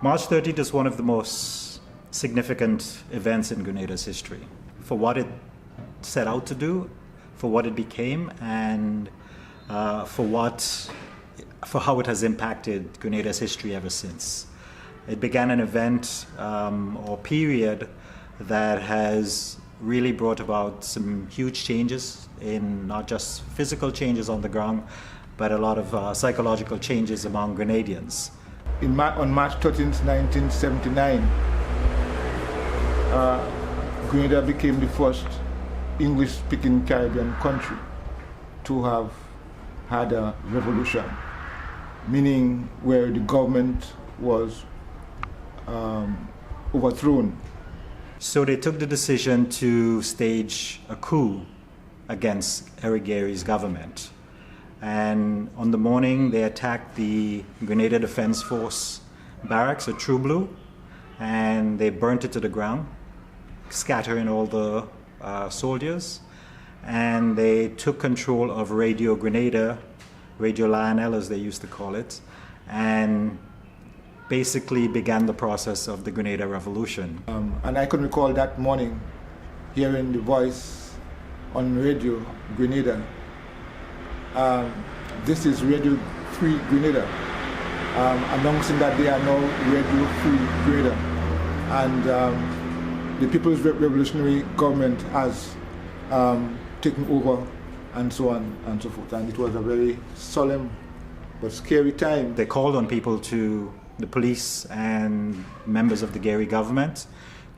March 13th is one of the most significant events in Grenada's history for what it set out to do, for what it became, and for how it has impacted Grenada's history ever since. It began an event or period that has really brought about some huge changes in not just physical changes on the ground, but a lot of psychological changes among Grenadians. On March 13th, 1979, Grenada became the first English-speaking Caribbean country to have had a revolution, meaning where the government was overthrown. So they took the decision to stage a coup against Eric Gairy's government. And on the morning, they attacked the Grenada Defense Force barracks, or True Blue, and they burnt it to the ground, scattering all the soldiers. And they took control of Radio Grenada, Radio Lionel as they used to call it, and basically began the process of the Grenada Revolution. And I can recall that morning hearing the voice on Radio Grenada. This is Radio Free Grenada, announcing that they are now Radio Free Grenada, and the People's Revolutionary Government has taken over, and so on and so forth. And it was a very solemn but scary time. They called on people, the police and members of the Gairy government,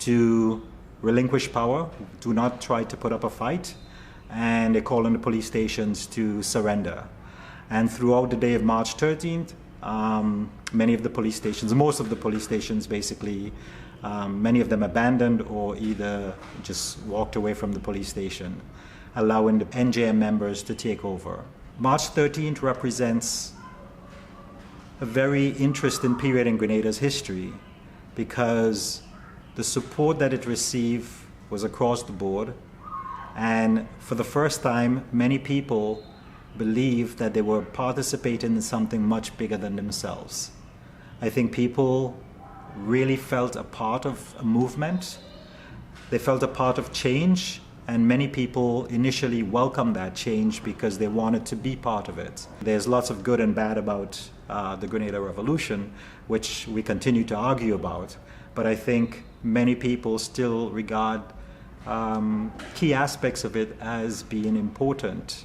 to relinquish power, do not try to put up a fight, and they called on the police stations to surrender. And throughout the day of March 13th, many of the police stations, most of the police stations basically, many of them abandoned or either just walked away from the police station, allowing the NJM members to take over. March 13th represents a very interesting period in Grenada's history because the support that it received was across the board. And for the first time, many people believed that they were participating in something much bigger than themselves. I think people really felt a part of a movement. They felt a part of change, and many people initially welcomed that change because they wanted to be part of it. There's lots of good and bad about the Grenada Revolution, which we continue to argue about, but I think many people still regard key aspects of it as being important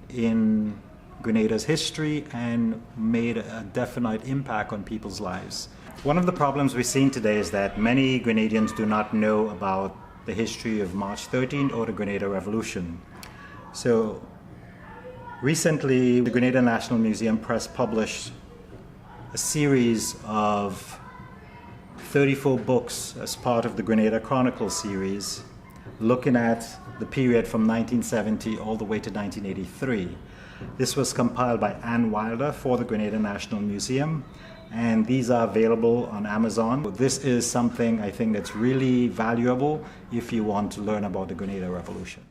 in Grenada's history and made a definite impact on people's lives. One of the problems we're seeing today is that many Grenadians do not know about the history of March 13th or the Grenada Revolution. So recently, the Grenada National Museum Press published a series of 34 books as part of the Grenada Chronicles series, looking at the period from 1970 all the way to 1983. This was compiled by Ann Wilder for the Grenada National Museum, and these are available on Amazon. This is something I think that's really valuable if you want to learn about the Grenada Revolution.